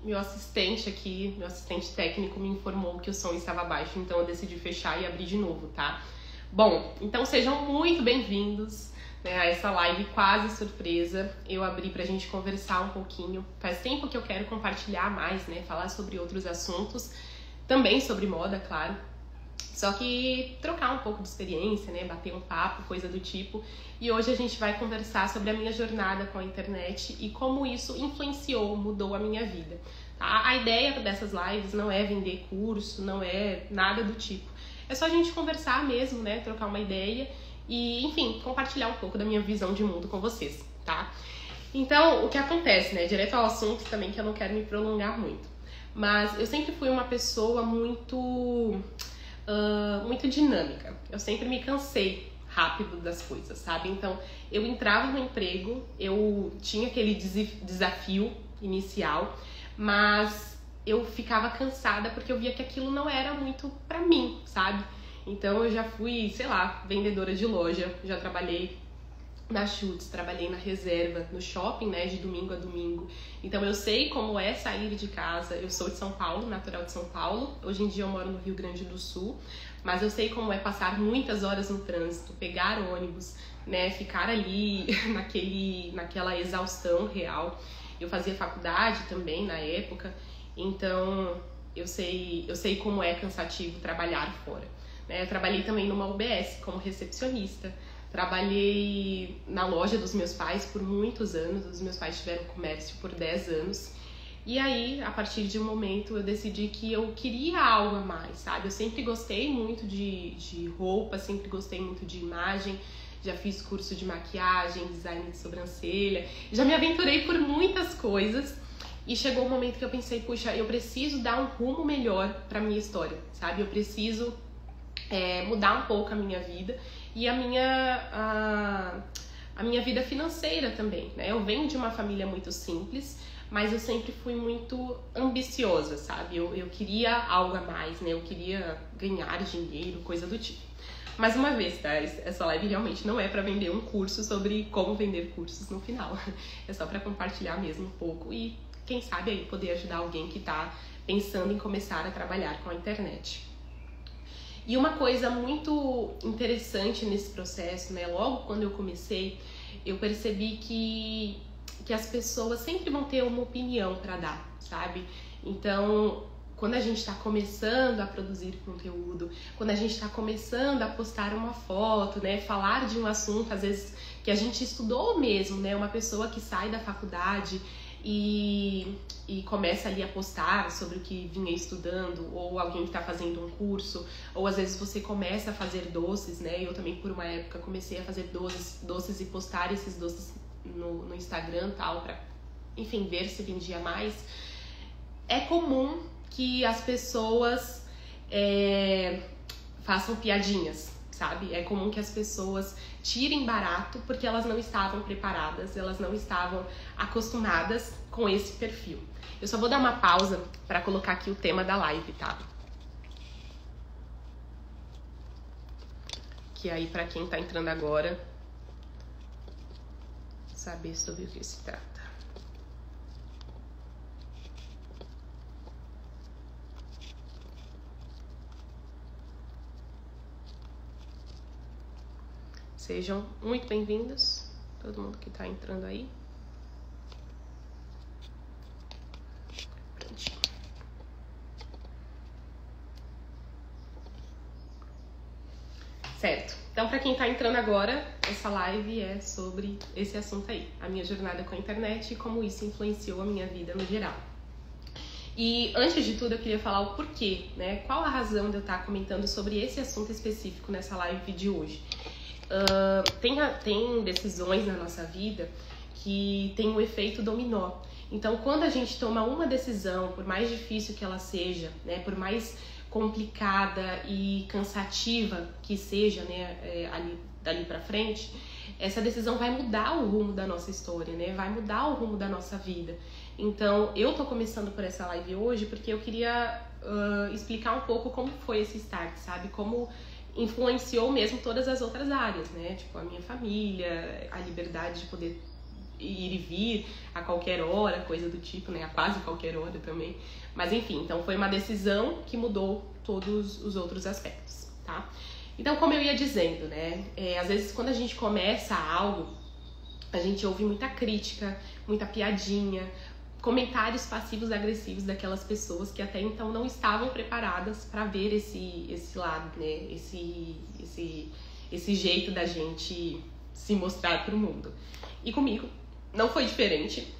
meu assistente aqui, meu assistente técnico me informou que o som estava baixo, então eu decidi fechar e abrir de novo, tá? Bom, então sejam muito bem-vindos, né, a essa live quase surpresa. Eu abri pra gente conversar um pouquinho. Faz tempo que eu quero compartilhar mais, né, falar sobre outros assuntos, também sobre moda, claro. Só que trocar um pouco de experiência, né, bater um papo, coisa do tipo. E hoje a gente vai conversar sobre a minha jornada com a internet e como isso influenciou, mudou a minha vida. Tá? A ideia dessas lives não é vender curso, não é nada do tipo. É só a gente conversar mesmo, né, trocar uma ideia e, enfim, compartilhar um pouco da minha visão de mundo com vocês, tá? Então, o que acontece, né, direto ao assunto também, que eu não quero me prolongar muito. Mas eu sempre fui uma pessoa muito dinâmica. Eu sempre me cansei rápido das coisas, sabe? Então, eu entrava no emprego, eu tinha aquele desafio inicial, mas eu ficava cansada porque eu via que aquilo não era muito pra mim, sabe? Então, eu já fui, sei lá, vendedora de loja, já trabalhei na Schutz, trabalhei na reserva, no shopping, né, de domingo a domingo. Então eu sei como é sair de casa. Eu sou de São Paulo, natural de São Paulo. Hoje em dia eu moro no Rio Grande do Sul, mas eu sei como é passar muitas horas no trânsito, pegar ônibus, né, ficar ali naquela exaustão real. Eu fazia faculdade também na época, então eu sei como é cansativo trabalhar fora, né? Eu trabalhei também numa UBS como recepcionista. Trabalhei na loja dos meus pais por muitos anos. Os meus pais tiveram comércio por 10 anos. E aí, a partir de um momento, eu decidi que eu queria algo a mais, sabe? Eu sempre gostei muito de roupa, sempre gostei muito de imagem. Já fiz curso de maquiagem, design de sobrancelha. Já me aventurei por muitas coisas. E chegou um momento que eu pensei, puxa, eu preciso dar um rumo melhor pra minha história, sabe? Eu preciso mudar um pouco a minha vida e a minha vida financeira também, né? Eu venho de uma família muito simples, mas eu sempre fui muito ambiciosa, sabe? Eu queria algo a mais, né? Eu queria ganhar dinheiro, coisa do tipo. Mais uma vez, tá? Essa live realmente não é pra vender um curso sobre como vender cursos no final. É só pra compartilhar mesmo um pouco e, quem sabe, aí poder ajudar alguém que tá pensando em começar a trabalhar com a internet. E uma coisa muito interessante nesse processo, né? Logo quando eu comecei, eu percebi que as pessoas sempre vão ter uma opinião para dar, sabe? Então, quando a gente está começando a produzir conteúdo, quando a gente está começando a postar uma foto, né? Falar de um assunto, às vezes, que a gente estudou mesmo, né? Uma pessoa que sai da faculdade e começa ali a postar sobre o que vinha estudando, ou alguém que está fazendo um curso, ou às vezes você começa a fazer doces, né? Eu também por uma época comecei a fazer doces e postar esses doces no Instagram, tal, pra, enfim, ver se vendia mais. É comum que as pessoas façam piadinhas, sabe? É comum que as pessoas tirem barato porque elas não estavam preparadas, elas não estavam acostumadas com esse perfil. Eu só vou dar uma pausa para colocar aqui o tema da live, tá? Que aí, para quem tá entrando agora, saber sobre o que se trata. Sejam muito bem-vindos, todo mundo que tá entrando aí. Prontinho. Certo, então para quem tá entrando agora, essa live é sobre esse assunto aí, a minha jornada com a internet e como isso influenciou a minha vida no geral. E antes de tudo eu queria falar o porquê, né? Qual a razão de eu estar comentando sobre esse assunto específico nessa live de hoje? Tem decisões na nossa vida que tem um efeito dominó. Então, quando a gente toma uma decisão, por mais difícil que ela seja, né, por mais complicada e cansativa que seja, né, dali pra frente, essa decisão vai mudar o rumo da nossa história, né, vai mudar o rumo da nossa vida. Então, eu tô começando por essa live hoje porque eu queria explicar um pouco como foi esse start, sabe? Como influenciou mesmo todas as outras áreas, né? Tipo, a minha família, a liberdade de poder ir e vir a qualquer hora, coisa do tipo, né? A quase qualquer hora também. Mas enfim, então foi uma decisão que mudou todos os outros aspectos, tá? Então, como eu ia dizendo, né? Às vezes quando a gente começa algo, a gente ouve muita crítica, muita piadinha, comentários passivos agressivos daquelas pessoas que até então não estavam preparadas para ver esse lado, né? Esse jeito da gente se mostrar para o mundo. E comigo não foi diferente.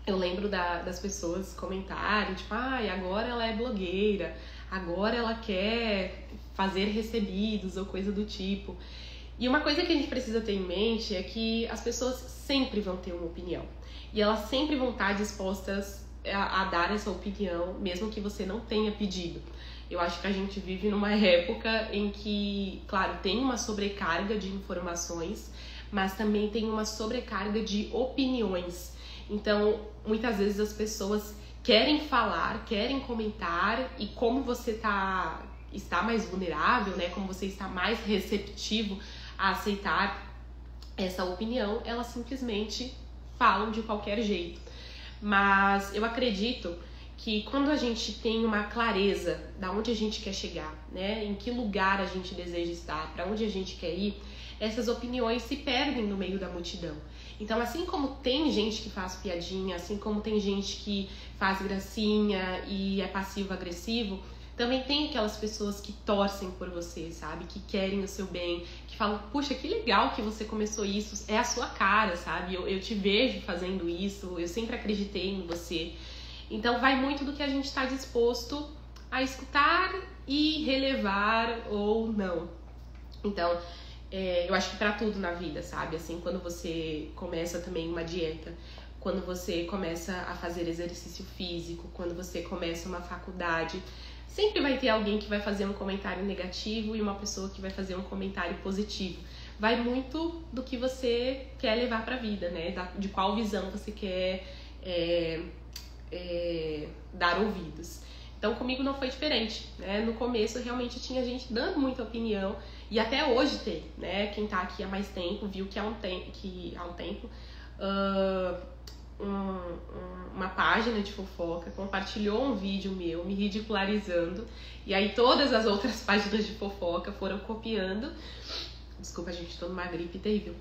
Eu lembro das pessoas comentarem, tipo, agora ela é blogueira, agora ela quer fazer recebidos ou coisa do tipo. E uma coisa que a gente precisa ter em mente é que as pessoas sempre vão ter uma opinião. E elas sempre vão estar dispostas a dar essa opinião, mesmo que você não tenha pedido. Eu acho que a gente vive numa época em que, claro, tem uma sobrecarga de informações, mas também tem uma sobrecarga de opiniões. Então, muitas vezes as pessoas querem falar, querem comentar, e como você está mais vulnerável, né? Como você está mais receptivo a aceitar essa opinião, elas simplesmente falam de qualquer jeito. Mas eu acredito que quando a gente tem uma clareza da onde a gente quer chegar, né? Em que lugar a gente deseja estar, para onde a gente quer ir, essas opiniões se perdem no meio da multidão. Então, assim como tem gente que faz piadinha, assim como tem gente que faz gracinha e é passivo-agressivo, também tem aquelas pessoas que torcem por você, sabe? Que querem o seu bem, que falam, puxa, que legal que você começou isso, é a sua cara, sabe? Eu te vejo fazendo isso, eu sempre acreditei em você. Então vai muito do que a gente está disposto a escutar e relevar ou não. Então, eu acho que pra tudo na vida, sabe? Assim, quando você começa também uma dieta, quando você começa a fazer exercício físico, quando você começa uma faculdade, sempre vai ter alguém que vai fazer um comentário negativo e uma pessoa que vai fazer um comentário positivo. Vai muito do que você quer levar pra vida, né? De qual visão você quer dar ouvidos. Então comigo não foi diferente, né? No começo realmente tinha gente dando muita opinião, e até hoje tem, né? Quem tá aqui há mais tempo viu que há um tempo uma página de fofoca compartilhou um vídeo meu me ridicularizando, e aí todas as outras páginas de fofoca foram copiando. Desculpa, gente, tô numa gripe terrível.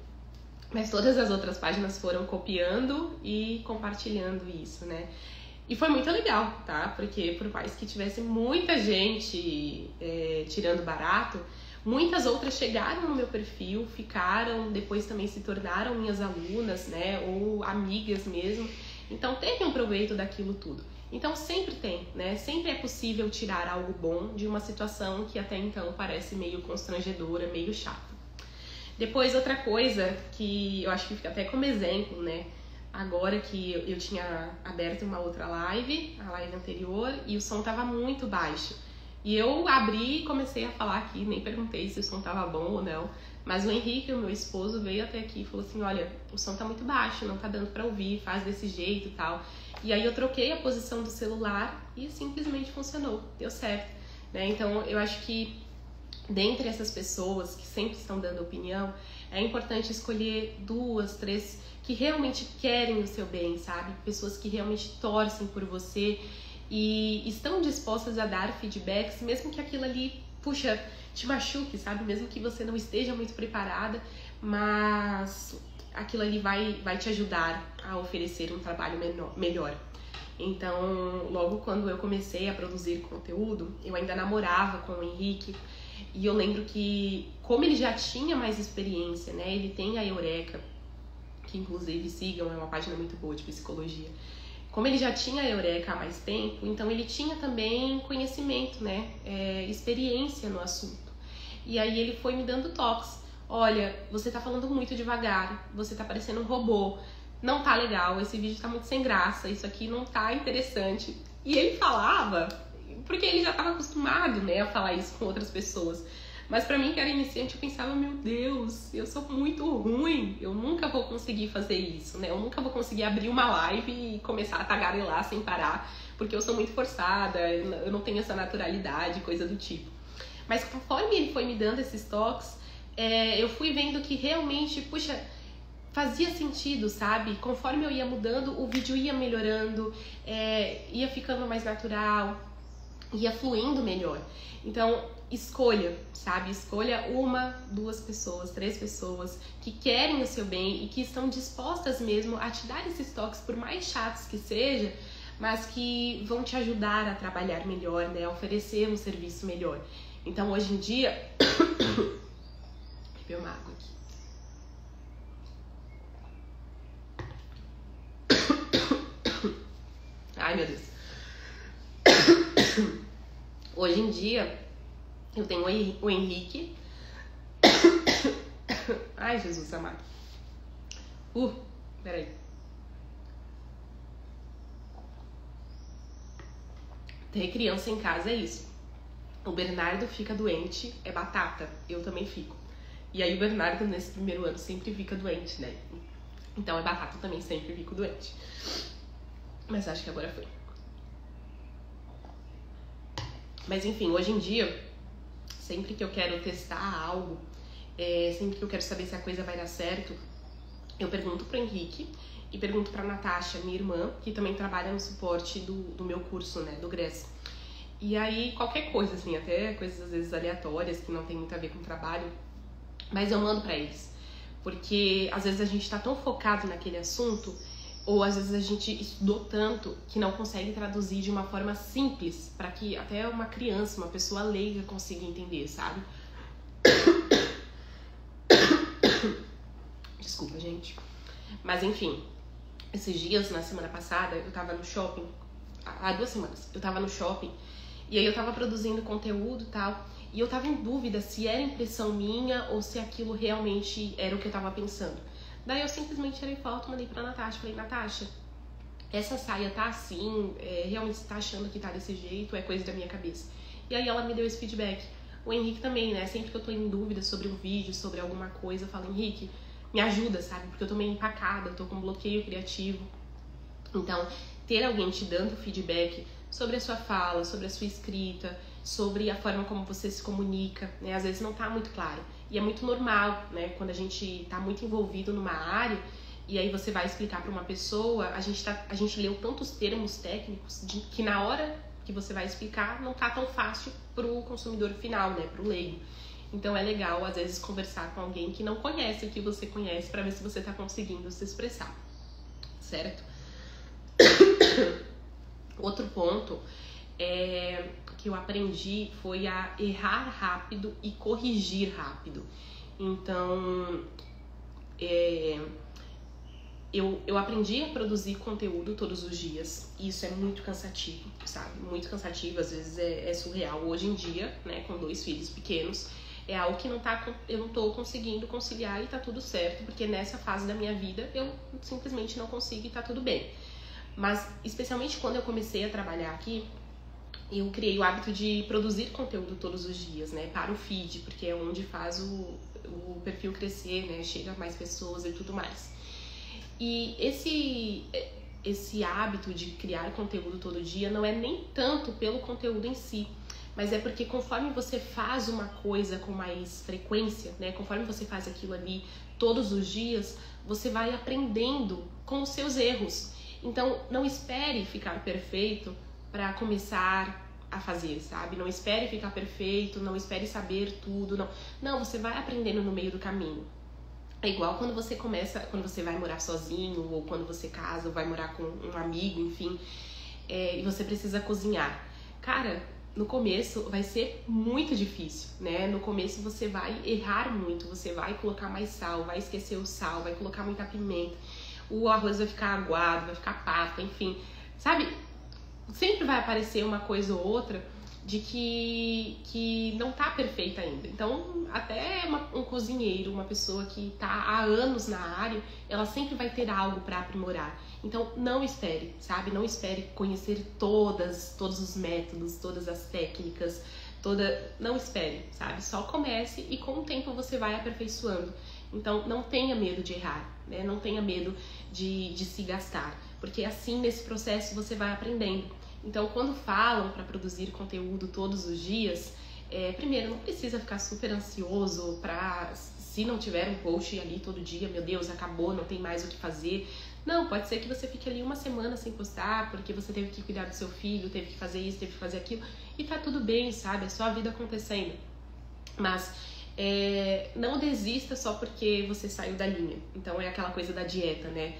Mas todas as outras páginas foram copiando e compartilhando isso, né? E foi muito legal, tá? Porque por mais que tivesse muita gente tirando barato, muitas outras chegaram no meu perfil, ficaram, depois também se tornaram minhas alunas, né? Ou amigas mesmo. Então teve um proveito daquilo tudo. Então sempre tem, né? Sempre é possível tirar algo bom de uma situação que até então parece meio constrangedora, meio chata. Depois, outra coisa que eu acho que fica até como exemplo, né? Agora que eu tinha aberto uma outra live, a live anterior, e o som tava muito baixo. E eu abri e comecei a falar aqui, nem perguntei se o som tava bom ou não. Mas o Henrique, o meu esposo, veio até aqui e falou assim, olha, o som tá muito baixo, não tá dando pra ouvir, faz desse jeito e tal. E aí eu troquei a posição do celular e simplesmente funcionou, deu certo, né? Então eu acho que dentre essas pessoas que sempre estão dando opinião, é importante escolher 2, 3 que realmente querem o seu bem, sabe? Pessoas que realmente torcem por você e estão dispostas a dar feedbacks, mesmo que aquilo ali, puxa, te machuque, sabe? Mesmo que você não esteja muito preparada, mas aquilo ali vai te ajudar a oferecer um trabalho melhor. Então, logo quando eu comecei a produzir conteúdo, eu ainda namorava com o Henrique, e eu lembro que, como ele já tinha mais experiência, né? Ele tem a Eureka, que inclusive sigam, é uma página muito boa de psicologia. Como ele já tinha a Eureka há mais tempo, então ele tinha também conhecimento, né? Experiência no assunto. E aí ele foi me dando toques. Olha, você tá falando muito devagar, você tá parecendo um robô, não tá legal, esse vídeo tá muito sem graça, isso aqui não tá interessante. E ele falava, porque ele já estava acostumado, né, a falar isso com outras pessoas. Mas pra mim, que era iniciante, eu pensava, meu Deus, eu sou muito ruim, eu nunca vou conseguir fazer isso, né? Eu nunca vou conseguir abrir uma live e começar a tagarelar sem parar, porque eu sou muito forçada, eu não tenho essa naturalidade, coisa do tipo. Mas conforme ele foi me dando esses toques, eu fui vendo que realmente, puxa, fazia sentido, sabe? Conforme eu ia mudando, o vídeo ia melhorando, ia ficando mais natural, ia fluindo melhor. Então, escolha, sabe? Escolha 1, 2 pessoas, 3 pessoas que querem o seu bem e que estão dispostas mesmo a te dar esses toques, por mais chatos que seja, mas que vão te ajudar a trabalhar melhor, né? A oferecer um serviço melhor. Então, hoje em dia... Beber uma água aqui. Ai, meu Deus. Hoje em dia, eu tenho o Henrique. Ai, Jesus amado. Peraí. Ter criança em casa é isso. O Bernardo fica doente, é batata. Eu também fico. E aí o Bernardo, nesse primeiro ano, sempre fica doente, né? Então é batata, eu também sempre fico doente. Mas acho que agora foi. Mas enfim, hoje em dia, sempre que eu quero testar algo, sempre que eu quero saber se a coisa vai dar certo, eu pergunto pro Henrique e pergunto pra Natasha, minha irmã, que também trabalha no suporte do meu curso, né, do GRES. E aí, qualquer coisa, assim, até coisas às vezes aleatórias, que não tem muito a ver com o trabalho, mas eu mando pra eles. Porque às vezes a gente tá tão focado naquele assunto, ou às vezes a gente estudou tanto que não consegue traduzir de uma forma simples para que até uma criança, uma pessoa leiga consiga entender, sabe? Desculpa, gente. Mas enfim, esses dias, na semana passada, eu tava no shopping, há 2 semanas, eu tava no shopping e aí eu tava produzindo conteúdo e tal, e eu tava em dúvida se era impressão minha ou se aquilo realmente era o que eu tava pensando. Daí eu simplesmente tirei foto, mandei pra Natasha, falei, Natasha, essa saia tá assim, realmente você tá achando que tá desse jeito, é coisa da minha cabeça. E aí ela me deu esse feedback. O Henrique também, né, sempre que eu tô em dúvida sobre um vídeo, sobre alguma coisa, eu falo, Henrique, me ajuda, sabe, porque eu tô meio empacada, eu tô com bloqueio criativo. Então, ter alguém te dando feedback sobre a sua fala, sobre a sua escrita, sobre a forma como você se comunica, né, às vezes não tá muito claro. E é muito normal, né, quando a gente tá muito envolvido numa área e aí você vai explicar para uma pessoa, a gente leu tantos termos técnicos que na hora que você vai explicar não tá tão fácil pro consumidor final, né, pro leigo. Então é legal, às vezes, conversar com alguém que não conhece o que você conhece para ver se você tá conseguindo se expressar, certo? Outro ponto que eu aprendi foi a errar rápido e corrigir rápido. Então, eu aprendi a produzir conteúdo todos os dias. E isso é muito cansativo, sabe? Muito cansativo, às vezes é surreal. Hoje em dia, né, com 2 filhos pequenos, é algo que eu não tô conseguindo conciliar e tá tudo certo, porque nessa fase da minha vida eu simplesmente não consigo e tá tudo bem. Mas, especialmente quando eu comecei a trabalhar aqui, eu criei o hábito de produzir conteúdo todos os dias, né, para o feed, porque é onde faz o perfil crescer, né, chega a mais pessoas e tudo mais. E esse hábito de criar conteúdo todo dia não é nem tanto pelo conteúdo em si, mas é porque conforme você faz uma coisa com mais frequência, né, conforme você faz aquilo ali todos os dias, você vai aprendendo com os seus erros. Então, não espere ficar perfeito para começar a fazer, sabe? Não espere ficar perfeito, não espere saber tudo, não. Não, você vai aprendendo no meio do caminho. É igual quando você vai morar sozinho, ou quando você casa, ou vai morar com um amigo, enfim, e você precisa cozinhar. Cara, no começo vai ser muito difícil, né? No começo você vai errar muito, você vai colocar mais sal, vai esquecer o sal, vai colocar muita pimenta, o arroz vai ficar aguado, vai ficar papa, enfim, sabe? Sempre vai aparecer uma coisa ou outra de que não tá perfeita ainda. Então, até um cozinheiro, uma pessoa que tá há anos na área, ela sempre vai ter algo para aprimorar. Então, não espere, sabe? Não espere conhecer todos os métodos, todas as técnicas, não espere, sabe? Só comece e com o tempo você vai aperfeiçoando. Então, não tenha medo de errar, né? Não tenha medo de se gastar, porque assim, nesse processo, você vai aprendendo. Então, quando falam para produzir conteúdo todos os dias, primeiro, não precisa ficar super ansioso para se não tiver um post ali todo dia, meu Deus, acabou, não tem mais o que fazer. Não, pode ser que você fique ali uma semana sem postar, porque você teve que cuidar do seu filho, teve que fazer isso, teve que fazer aquilo, e tá tudo bem, sabe? É só a vida acontecendo. Mas não desista só porque você saiu da linha. Então é aquela coisa da dieta, né?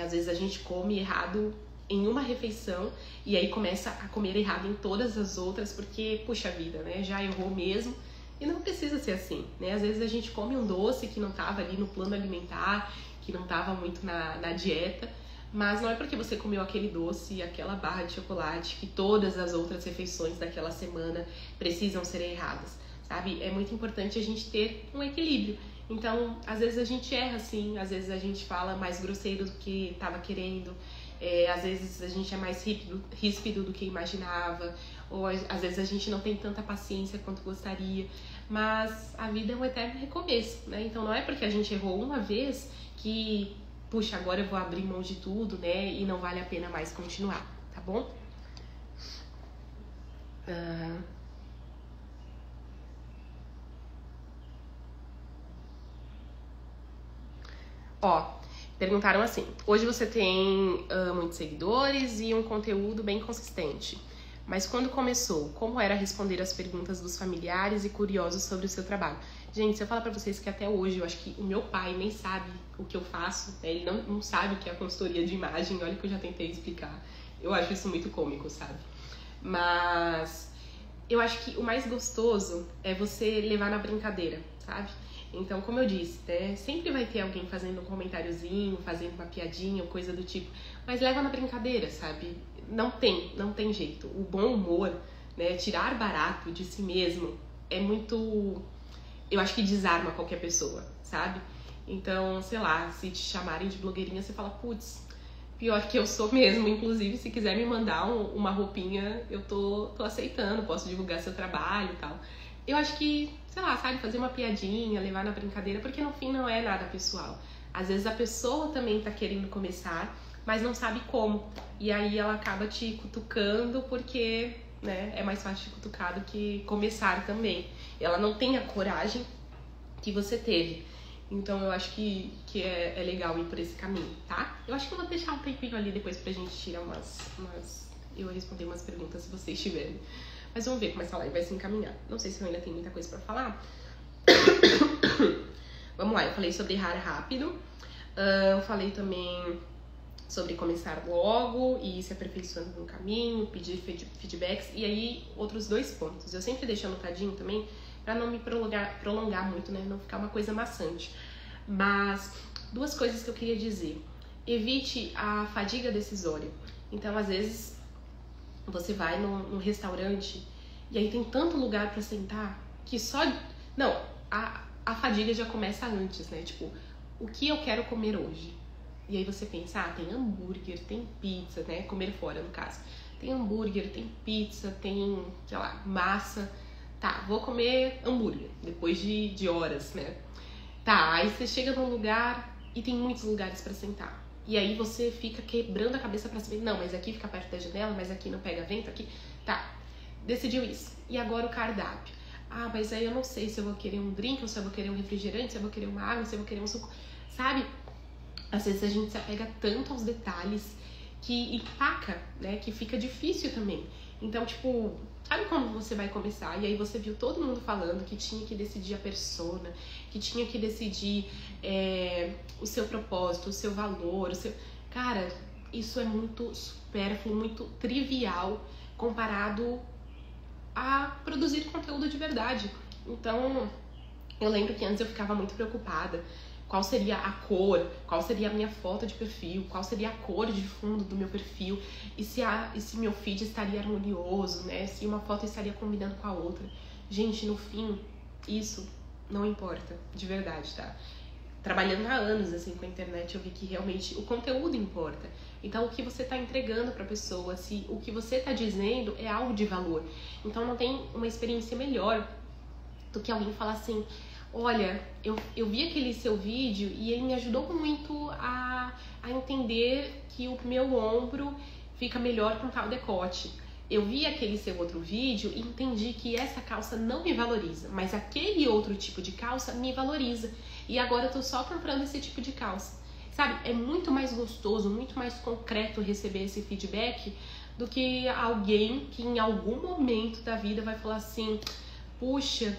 Às vezes a gente come errado em uma refeição e aí começa a comer errado em todas as outras, porque, puxa vida, né? Já errou mesmo. E não precisa ser assim, né? Às vezes a gente come um doce que não tava ali no plano alimentar, que não tava muito na dieta, mas não é porque você comeu aquele doce e aquela barra de chocolate que todas as outras refeições daquela semana precisam ser erradas, sabe? É muito importante a gente ter um equilíbrio. Então, às vezes a gente erra assim, às vezes a gente fala mais grosseiro do que tava querendo, às vezes a gente é mais ríspido do que imaginava, ou às vezes a gente não tem tanta paciência quanto gostaria, mas a vida é um eterno recomeço, né? Então não é porque a gente errou uma vez que, puxa, agora eu vou abrir mão de tudo, né? E não vale a pena mais continuar, tá bom? Perguntaram assim: hoje você tem muitos seguidores e um conteúdo bem consistente, mas quando começou, como era responder as perguntas dos familiares e curiosos sobre o seu trabalho? Gente, se eu falar pra vocês que até hoje eu acho que o meu pai nem sabe o que eu faço, né? Ele não sabe o que é a consultoria de imagem, olha que eu já tentei explicar. Eu acho isso muito cômico, sabe? Mas eu acho que o mais gostoso é você levar na brincadeira, sabe? Então, como eu disse, né, sempre vai ter alguém fazendo um comentáriozinho, fazendo uma piadinha ou coisa do tipo, mas leva na brincadeira, sabe? Não tem jeito. O bom humor, né, tirar barato de si mesmo é muito... Eu acho que desarma qualquer pessoa, sabe? Então, sei lá, se te chamarem de blogueirinha, você fala, putz, pior que eu sou mesmo. Inclusive, se quiser me mandar uma roupinha, eu tô aceitando, posso divulgar seu trabalho e tal. Eu acho que, sei lá, sabe, fazer uma piadinha, levar na brincadeira, porque no fim não é nada pessoal. Às vezes a pessoa também tá querendo começar, mas não sabe como. E aí ela acaba te cutucando porque, né, é mais fácil de cutucar do que começar também. Ela não tem a coragem que você teve. Então eu acho que é legal ir por esse caminho, tá? Eu acho que eu vou deixar um tempinho ali depois pra gente tirar eu responder umas perguntas se vocês tiverem. Mas vamos ver como essa live vai se encaminhar. Não sei se eu ainda tenho muita coisa pra falar. Vamos lá, eu falei sobre errar rápido. Eu falei também sobre começar logo e ir se aperfeiçoando no caminho, pedir feedbacks. E aí, outros 2 pontos. Eu sempre deixo anotadinho também pra não me prolongar muito, né? Não ficar uma coisa maçante. Mas 2 coisas que eu queria dizer. Evite a fadiga decisória. Então, às vezes, você vai num restaurante e aí tem tanto lugar pra sentar que só... Não, a fadiga já começa antes, né? Tipo, o que eu quero comer hoje? E aí você pensa, tem hambúrguer, tem pizza, né? Comer fora, no caso. Tem hambúrguer, tem pizza, tem, sei lá, massa. Tá, vou comer hambúrguer depois de horas, né? Tá, aí você chega num lugar e tem muitos lugares pra sentar. E aí você fica quebrando a cabeça pra saber, não, mas aqui fica perto da janela, mas aqui não pega vento, aqui... Tá, decidiu isso. E agora o cardápio. Mas aí eu não sei se eu vou querer um drink, ou se eu vou querer um refrigerante, se eu vou querer uma água, se eu vou querer um suco. Sabe? Às vezes a gente se apega tanto aos detalhes que empaca, né? Que fica difícil também. Então, tipo, sabe quando você vai começar e aí você viu todo mundo falando que tinha que decidir a persona, que tinha que decidir o seu propósito, o seu valor, o seu... Cara, isso é muito supérfluo, muito trivial comparado a produzir conteúdo de verdade. Então, eu lembro que antes eu ficava muito preocupada. Qual seria a cor, qual seria a minha foto de perfil, qual seria a cor de fundo do meu perfil, e se meu feed estaria harmonioso, né? Se uma foto estaria combinando com a outra. Gente, no fim, isso não importa, de verdade, tá? Trabalhando há anos assim com a internet, eu vi que realmente o conteúdo importa. Então, o que você tá entregando pra pessoa, se o que você tá dizendo é algo de valor. Então, não tem uma experiência melhor do que alguém falar assim: olha, eu vi aquele seu vídeo e ele me ajudou muito a entender que o meu ombro fica melhor com tal decote. Eu vi aquele seu outro vídeo e entendi que essa calça não me valoriza, mas aquele outro tipo de calça me valoriza. e agora eu tô só comprando esse tipo de calça. Sabe, é muito mais gostoso, muito mais concreto receber esse feedback do que alguém que em algum momento da vida vai falar assim, puxa,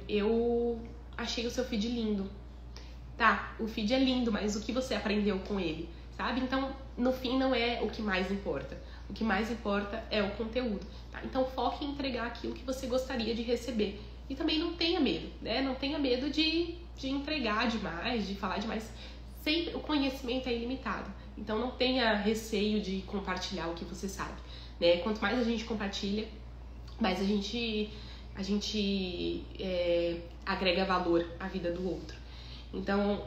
eu achei o seu feed lindo. Tá, o feed é lindo, mas o que você aprendeu com ele, sabe? Então, no fim, não é o que mais importa. O que mais importa é o conteúdo, tá? Então, foque em entregar aquilo que você gostaria de receber. E também não tenha medo, né? Não tenha medo de entregar demais, de falar demais. Sempre o conhecimento é ilimitado. Então, não tenha receio de compartilhar o que você sabe, né? Quanto mais a gente compartilha, mais a gente agrega valor à vida do outro. Então,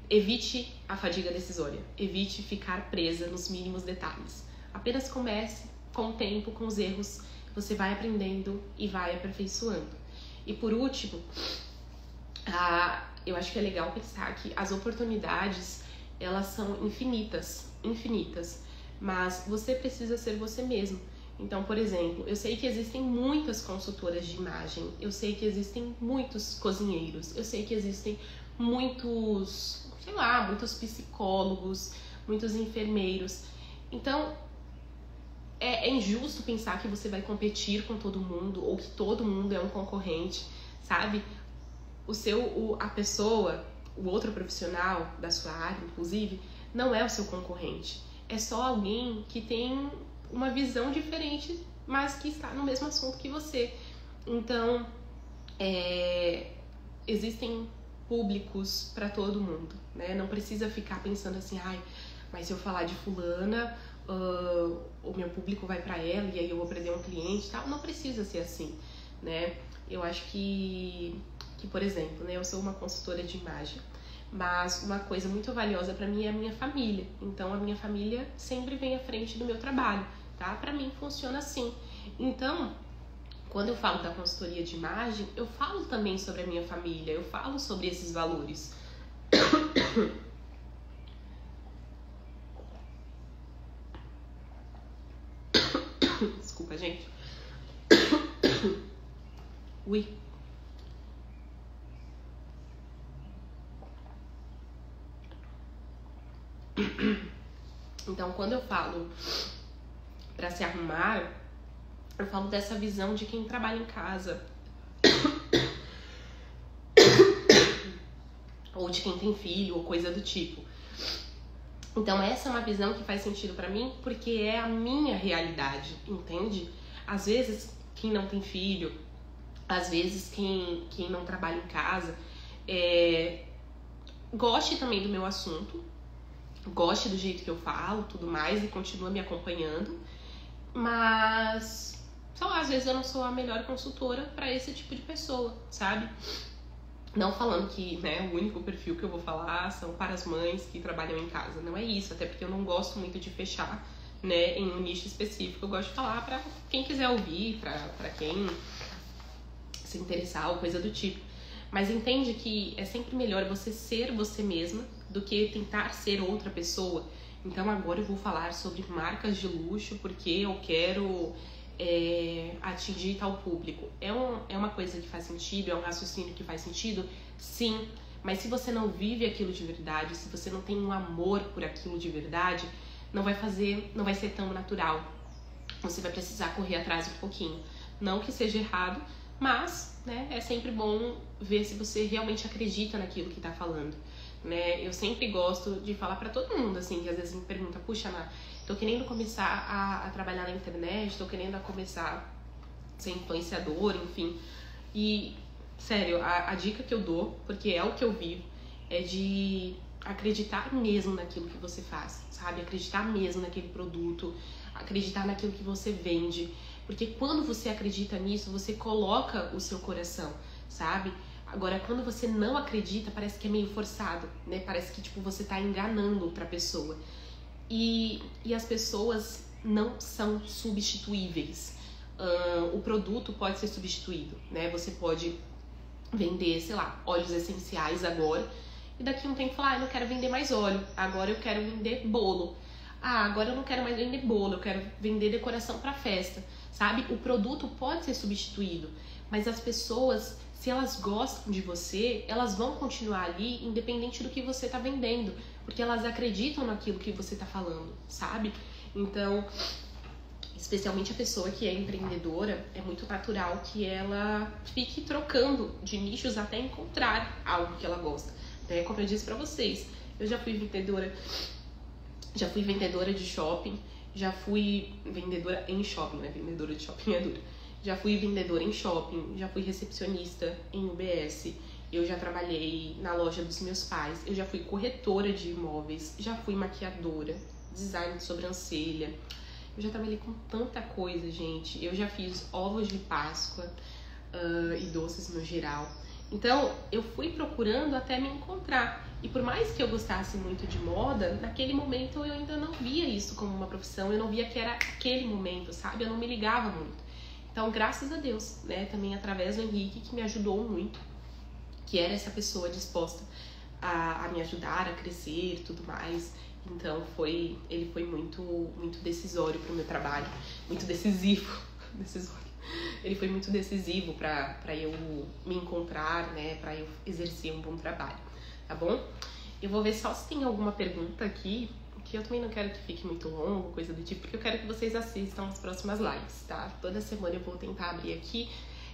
evite a fadiga decisória, evite ficar presa nos mínimos detalhes. Apenas comece com o tempo, com os erros, você vai aprendendo e vai aperfeiçoando. E por último, eu acho que é legal pensar que as oportunidades, elas são infinitas, mas você precisa ser você mesmo. Então, por exemplo, eu sei que existem muitas consultoras de imagem, eu sei que existem muitos cozinheiros, eu sei que existem muitos psicólogos, muitos enfermeiros. Então, é injusto pensar que você vai competir com todo mundo ou que todo mundo é um concorrente, sabe? O outro profissional da sua área, inclusive, não é o seu concorrente. É só alguém que tem uma visão diferente, mas que está no mesmo assunto que você. Então, existem públicos para todo mundo, né? Não precisa ficar pensando assim, mas se eu falar de fulana, o meu público vai para ela e aí eu vou perder um cliente e tal. Não precisa ser assim, né? Eu acho que por exemplo, né, eu sou uma consultora de imagem, mas uma coisa muito valiosa para mim é a minha família. Então, a minha família sempre vem à frente do meu trabalho, tá? Para mim funciona assim. Então, quando eu falo da consultoria de imagem, eu falo também sobre a minha família, eu falo sobre esses valores. Desculpa, gente. Ui. Então, quando eu falo para se arrumar, eu falo dessa visão de quem trabalha em casa ou de quem tem filho ou coisa do tipo. Então, essa é uma visão que faz sentido para mim porque é a minha realidade, entende? Às vezes, quem não tem filho, às vezes quem não trabalha em casa, goste também do meu assunto, goste do jeito que eu falo, tudo mais, e continua me acompanhando, mas, sei lá, às vezes eu não sou a melhor consultora para esse tipo de pessoa, sabe? Não falando que, né, o único perfil que eu vou falar são para as mães que trabalham em casa, não é isso, até porque eu não gosto muito de fechar, né, em um nicho específico. Eu gosto de falar para quem quiser ouvir, para quem se interessar ou coisa do tipo. Mas entende que é sempre melhor você ser você mesma do que tentar ser outra pessoa. Então agora eu vou falar sobre marcas de luxo porque eu quero atingir tal público. É uma coisa que faz sentido, é um raciocínio que faz sentido? Sim. Mas se você não vive aquilo de verdade, se você não tem um amor por aquilo de verdade, não vai ser tão natural. Você vai precisar correr atrás um pouquinho. Não que seja errado, mas, né, é sempre bom ver se você realmente acredita naquilo que tá falando, né? Eu sempre gosto de falar pra todo mundo, assim, que às vezes me pergunta, puxa, Ana, tô querendo começar a trabalhar na internet, tô querendo começar a ser influenciador, enfim. E, sério, a dica que eu dou, porque é o que eu vivo, é de acreditar mesmo naquilo que você faz, sabe? Acreditar mesmo naquele produto, acreditar naquilo que você vende. Porque quando você acredita nisso, você coloca o seu coração, sabe? Agora, quando você não acredita, parece que é meio forçado, né? Parece que, tipo, você tá enganando outra pessoa. E as pessoas não são substituíveis. O produto pode ser substituído, né? Você pode vender, sei lá, óleos essenciais agora, e daqui a um tempo falar, eu não quero vender mais óleo, agora eu quero vender bolo. Agora eu não quero mais vender bolo, eu quero vender decoração para festa, sabe? O produto pode ser substituído, mas as pessoas Se elas gostam de você, elas vão continuar ali independente do que você tá vendendo, porque elas acreditam naquilo que você tá falando, sabe? Então, especialmente a pessoa que é empreendedora, é muito natural que ela fique trocando de nichos até encontrar algo que ela gosta. Né? Como eu disse pra vocês, eu já fui vendedora de shopping, já fui vendedora em shopping, né? Vendedora de shopping é dura. Já fui vendedora em shopping, já fui recepcionista em UBS, eu já trabalhei na loja dos meus pais, eu já fui corretora de imóveis, já fui maquiadora, design de sobrancelha. Eu já trabalhei com tanta coisa, gente. Eu já fiz ovos de Páscoa e doces no geral. Então, eu fui procurando até me encontrar. E por mais que eu gostasse muito de moda, naquele momento eu ainda não via isso como uma profissão. Eu não via que era aquele momento, sabe? Eu não me ligava muito. Então, graças a Deus, né? Também através do Henrique, que me ajudou muito. Que era essa pessoa disposta a me ajudar a crescer e tudo mais. Então, ele foi muito decisório pro meu trabalho. Muito decisivo. Ele foi muito decisivo pra eu me encontrar, né? Pra eu exercer um bom trabalho. Tá bom? Eu vou ver só se tem alguma pergunta aqui, que eu também não quero que fique muito longo, coisa do tipo, porque eu quero que vocês assistam as próximas lives, tá? Toda semana eu vou tentar abrir aqui,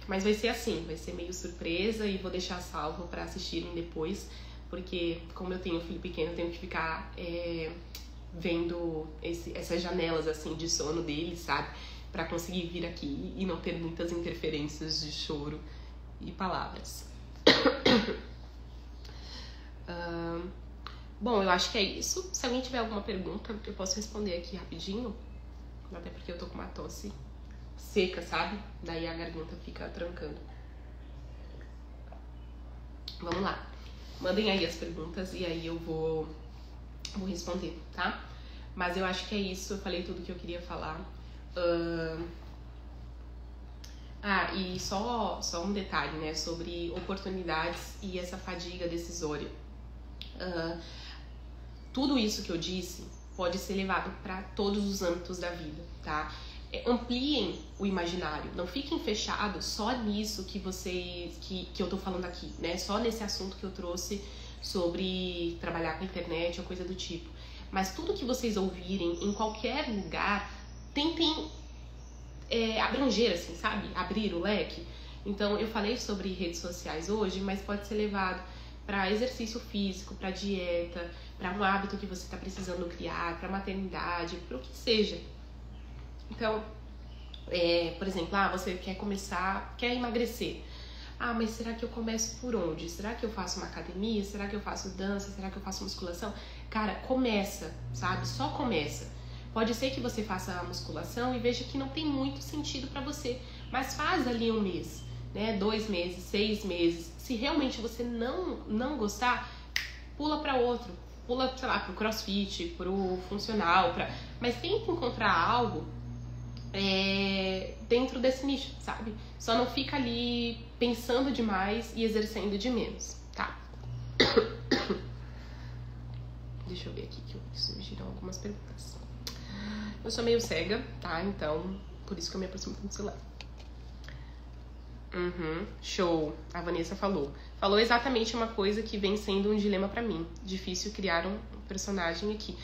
mas vai ser assim, vai ser meio surpresa e vou deixar salvo pra assistirem depois, porque como eu tenho um filho pequeno, eu tenho que ficar vendo essas janelas assim de sono dele, sabe? Pra conseguir vir aqui e não ter muitas interferências de choro e palavras. Bom, eu acho que é isso. Se alguém tiver alguma pergunta, eu posso responder aqui rapidinho. Até porque eu tô com uma tosse seca, sabe? Daí a garganta fica trancando. Vamos lá. Mandem aí as perguntas e aí eu vou responder, tá? Mas eu acho que é isso. Eu falei tudo que eu queria falar. E só um detalhe, né? Sobre oportunidades e essa fadiga decisória. Tudo isso que eu disse pode ser levado para todos os âmbitos da vida, tá? Ampliem o imaginário, não fiquem fechados só nisso que eu tô falando aqui, né? Só nesse assunto que eu trouxe sobre trabalhar com a internet ou coisa do tipo. Mas tudo que vocês ouvirem em qualquer lugar, tentem abranger, assim, sabe? Abrir o leque. Então, eu falei sobre redes sociais hoje, mas pode ser levado para exercício físico, para dieta, para um hábito que você está precisando criar, para maternidade, para o que seja. Então, por exemplo, você quer emagrecer. Mas será que eu começo por onde? Será que eu faço uma academia? Será que eu faço dança? Será que eu faço musculação? Cara, começa, sabe? Só começa. Pode ser que você faça a musculação e veja que não tem muito sentido para você, mas faz ali 1 mês, né? 2 meses, 6 meses. Se realmente você não gostar, pula para outro. Pula, sei lá, pro crossfit, pro funcional, mas tenta encontrar algo dentro desse nicho, sabe? Só não fica ali pensando demais e exercendo de menos, tá? Deixa eu ver aqui que surgiram algumas perguntas. Eu sou meio cega, tá? Então, por isso que eu me aproximo do celular. Show, a Vanessa falou exatamente uma coisa que vem sendo um dilema pra mim. Difícil criar um personagem aqui.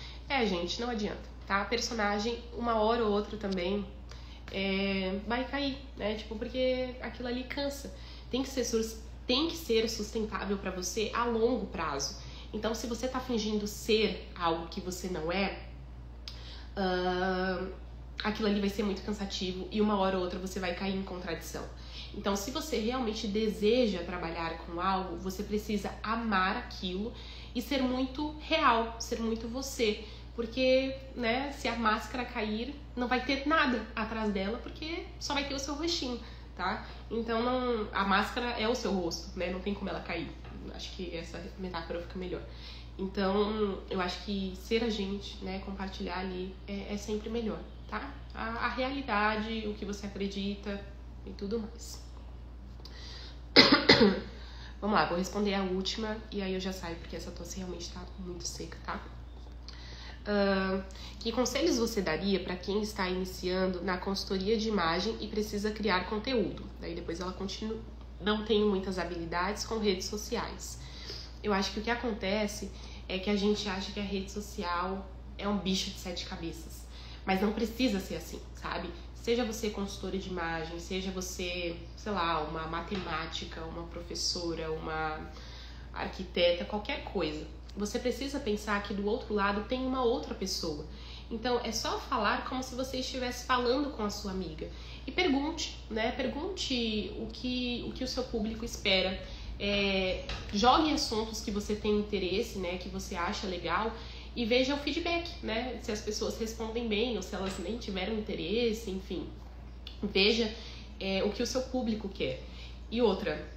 Gente, não adianta, tá? Personagem, uma hora ou outra também vai cair, né? Tipo, porque aquilo ali cansa. Tem que ser sustentável pra você a longo prazo. Então, se você tá fingindo ser algo que você não é, aquilo ali vai ser muito cansativo e uma hora ou outra você vai cair em contradição. Então, se você realmente deseja trabalhar com algo, você precisa amar aquilo e ser muito real, ser muito você. Porque, né, se a máscara cair, não vai ter nada atrás dela, porque só vai ter o seu rostinho, tá? Então, a máscara é o seu rosto, né? Não tem como ela cair. Acho que essa metáfora fica melhor. Então, eu acho que ser a gente, né, compartilhar ali é sempre melhor, tá? A realidade, o que você acredita e tudo mais. Vamos lá, vou responder a última e aí eu já saio, porque essa tosse realmente tá muito seca, tá? Que conselhos você daria para quem está iniciando na consultoria de imagem e precisa criar conteúdo? Daí depois ela continua não tenho muitas habilidades com redes sociais. Eu acho que o que acontece é que a gente acha que a rede social é um bicho de 7 cabeças. Mas não precisa ser assim, sabe? Seja você consultora de imagem, seja você, sei lá, uma matemática, uma professora, uma arquiteta, qualquer coisa. Você precisa pensar que do outro lado tem uma outra pessoa. Então, é só falar como se você estivesse falando com a sua amiga. E pergunte, né? Pergunte o que o seu público espera. Jogue assuntos que você tem interesse, né? Que você acha legal. E veja o feedback, né? Se as pessoas respondem bem ou se elas nem tiveram interesse, enfim. Veja o que o seu público quer. E outra,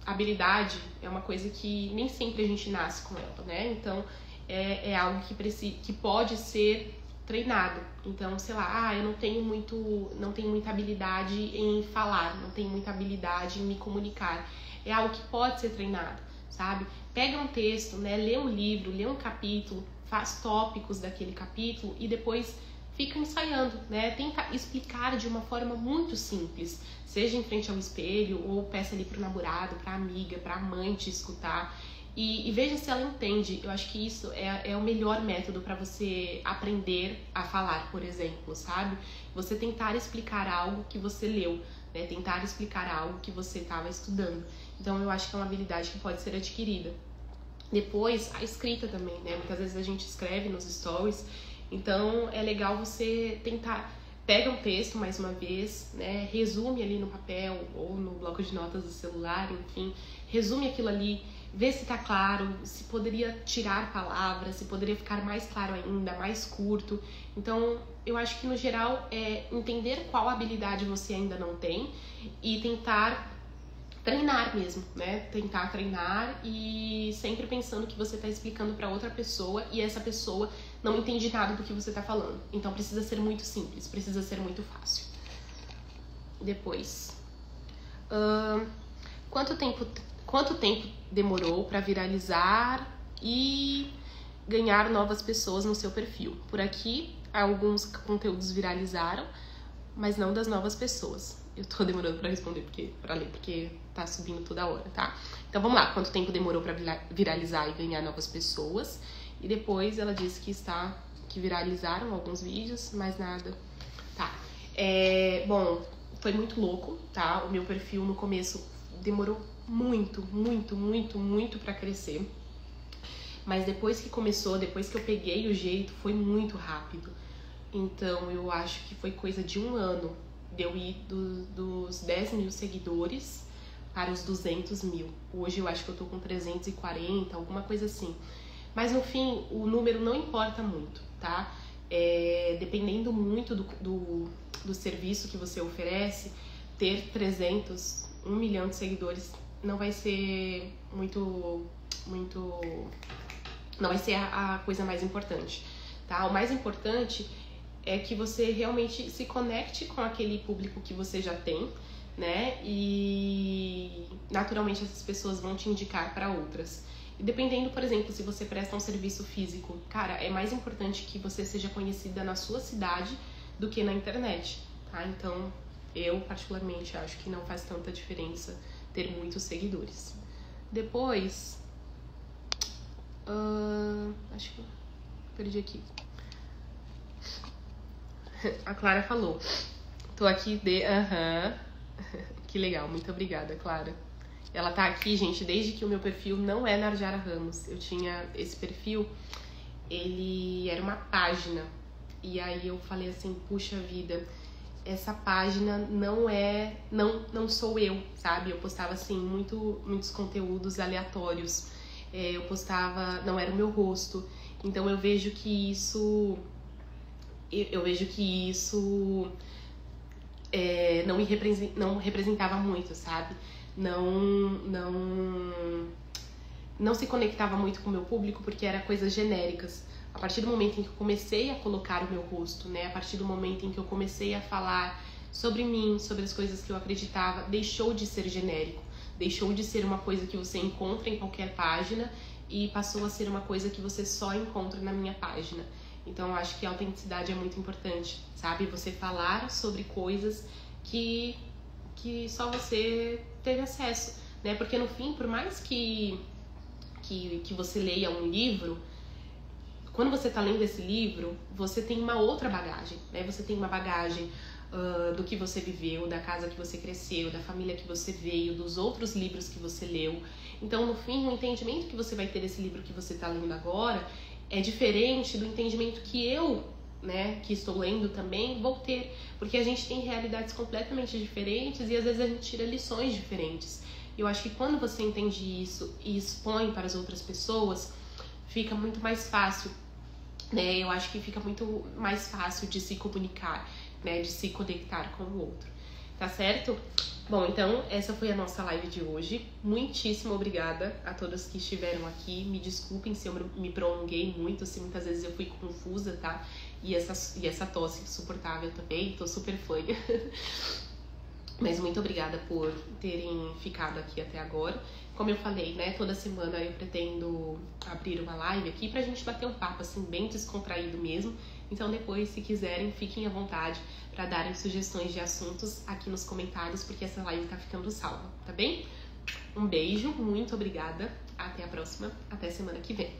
habilidade é uma coisa que nem sempre a gente nasce com ela, né? Então, é algo que pode ser treinado. Então, sei lá, eu não tenho muita habilidade em falar, não tenho muita habilidade em me comunicar. É algo que pode ser treinado, sabe? Pega um texto, né? Lê um livro, lê um capítulo, faz tópicos daquele capítulo e depois fica ensaiando, né? Tenta explicar de uma forma muito simples, seja em frente ao espelho ou peça ali pro namorado, pra amiga, pra mãe te escutar e veja se ela entende. Eu acho que isso é o melhor método para você aprender a falar, por exemplo, sabe? Você tentar explicar algo que você leu, né? Tentar explicar algo que você estava estudando. Então eu acho que é uma habilidade que pode ser adquirida. Depois, a escrita também, né? Muitas vezes a gente escreve nos stories, então é legal você tentar, pega um texto mais uma vez, né? Resume ali no papel ou no bloco de notas do celular, enfim, resume aquilo ali, vê se tá claro, se poderia tirar palavras, se poderia ficar mais claro ainda, mais curto. Então, eu acho que no geral é entender qual habilidade você ainda não tem e tentar treinar mesmo, né? Tentar treinar e sempre pensando que você tá explicando para outra pessoa e essa pessoa não entende nada do que você tá falando. Então precisa ser muito simples, precisa ser muito fácil. Depois, quanto tempo demorou para viralizar e ganhar novas pessoas no seu perfil? Por aqui, alguns conteúdos viralizaram, mas não das novas pessoas. Eu tô demorando pra responder, pra ler, porque tá subindo toda hora, tá? Então vamos lá, quanto tempo demorou pra viralizar e ganhar novas pessoas? E depois ela disse que viralizaram alguns vídeos, mas nada. Tá. Bom, foi muito louco, tá? O meu perfil no começo demorou muito pra crescer. Mas depois que começou, depois que eu peguei o jeito, foi muito rápido. Então eu acho que foi coisa de 1 ano. Deu ir dos 10 mil seguidores para os 200 mil. Hoje eu acho que eu tô com 340, alguma coisa assim. Mas no fim, o número não importa muito, tá? Dependendo muito do serviço que você oferece, ter 300, 1 milhão de seguidores não vai ser não vai ser a coisa mais importante, tá? O mais importante é que você realmente se conecte com aquele público que você já tem, né? E naturalmente essas pessoas vão te indicar para outras. E dependendo, por exemplo, se você presta um serviço físico, cara, é mais importante que você seja conhecida na sua cidade do que na internet, tá? Então, eu particularmente acho que não faz tanta diferença ter muitos seguidores. Depois, acho que eu perdi aqui. A Clara falou, tô aqui que legal, muito obrigada, Clara. Ela tá aqui, gente, desde que o meu perfil não é Narjara Ramos. Eu tinha esse perfil, ele era uma página. E aí eu falei assim, puxa vida, essa página não sou eu, sabe? Eu postava assim muitos conteúdos aleatórios. Eu postava, não era o meu rosto. Então eu vejo que isso não representava muito, sabe? Não se conectava muito com o meu público porque era coisas genéricas. A partir do momento em que eu comecei a colocar o meu rosto, né? A partir do momento em que eu comecei a falar sobre mim, sobre as coisas que eu acreditava, deixou de ser genérico. Deixou de ser uma coisa que você encontra em qualquer página e passou a ser uma coisa que você só encontra na minha página. Então eu acho que a autenticidade é muito importante, sabe? Você falar sobre coisas que que só você teve acesso, né? Porque no fim, por mais que você leia um livro, quando você está lendo esse livro, você tem uma outra bagagem, né? Você tem uma bagagem do que você viveu, da casa que você cresceu, da família que você veio, dos outros livros que você leu. Então, no fim, o entendimento que você vai ter desse livro que você está lendo agora é diferente do entendimento que eu, né, que estou lendo também, vou ter. Porque a gente tem realidades completamente diferentes e às vezes a gente tira lições diferentes. Eu acho que quando você entende isso e expõe para as outras pessoas, fica muito mais fácil, né? Eu acho que fica muito mais fácil de se comunicar, né? De se conectar com o outro, tá certo? Bom, então essa foi a nossa live de hoje. Muitíssimo obrigada a todos que estiveram aqui. Me desculpem se eu me prolonguei muito, se muitas vezes eu fui confusa, tá? E essa tosse insuportável também, tô super fanha. Mas muito obrigada por terem ficado aqui até agora. Como eu falei, né, toda semana eu pretendo abrir uma live aqui pra gente bater um papo assim bem descontraído mesmo. Então depois, se quiserem, fiquem à vontade para darem sugestões de assuntos aqui nos comentários, porque essa live tá ficando salva, tá bem? Um beijo, muito obrigada, até a próxima, até semana que vem.